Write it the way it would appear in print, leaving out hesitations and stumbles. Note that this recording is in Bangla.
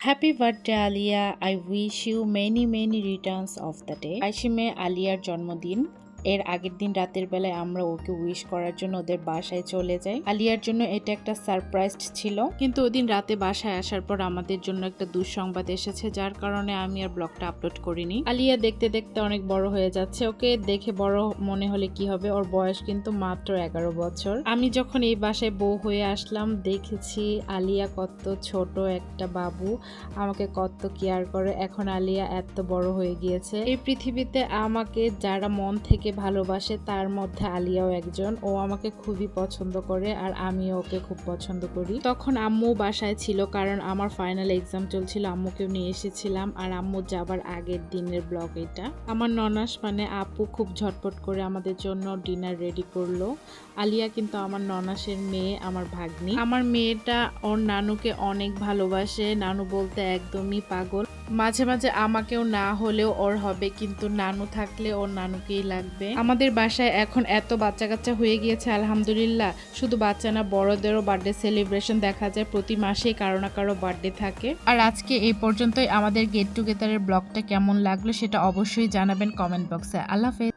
Happy birthday Alia, I wish you many many returns of the day. 22 মে আলিয়ার জন্মদিন। এর আগের দিন রাতের বেলায় আমরা ওকে উইশ করার জন্য ওদের বাসায় চলে যাই। আলিয়ার জন্য এটা একটা সারপ্রাইজ ছিল, কিন্তু ওদিন রাতে বাসায় আসার পর আমাদের জন্য একটা দুঃসংবাদ এসেছে, যার কারণে আমি আর ব্লগটা আপলোড করিনি। আলিয়া দেখতে দেখতে অনেক বড় হয়ে যাচ্ছে। ওকে দেখে বড় মনে হলে কি হবে, ওর বয়স কিন্তু মাত্র 11 বছর। আমি যখন এই বাসায় বউ হয়ে আসলাম দেখেছি আলিয়া কত ছোট একটা বাবু, আমাকে কত কেয়ার করে। এখন আলিয়া এত বড় হয়ে গিয়েছে। এই পৃথিবীতে আমাকে যারা মন থেকে ভালোবাসে তার মধ্যে আলিয়াও একজন। ও আমাকে খুবই পছন্দ করে আর আমিও ওকে খুব পছন্দ করি। তখন আম্মু বাসায় ছিল, কারণ আমার ফাইনাল এক্সাম চলছিল। আম্মুকেও নিয়ে এসেছিলাম, আর আম্মু যাবার আগের দিনের ব্লগ এটা। আমার ননাস মানে আপু খুব ঝটপট করে আমাদের জন্য ডিনার রেডি করলো। আলিয়া কিন্তু আমার ননাসের মেয়ে, আমার ভাগ্নি। আমার মেয়েটা ওর নানুকে অনেক ভালোবাসে, নানু বলতে একদমই পাগল। মাঝে মাঝে আমাকেও না হলেও ওর হবে, কিন্তু নানু থাকলে ওর নানুকেই লাগবে। আমাদের বাসায় এখন এত বাচ্চা কাচ্চা হয়ে গিয়েছে আলহামদুলিল্লাহ। শুধু বাচ্চা না, বড়দেরও বার্থডে সেলিব্রেশন দেখা যায়, প্রতি মাসেই কারো না কারো বার্থডে থাকে। আর আজকে এই পর্যন্তই। আমাদের গেট টুগেদারের ব্লগটা কেমন লাগলো সেটা অবশ্যই জানাবেন কমেন্ট বক্সে। আল্লাহ হাফেজ।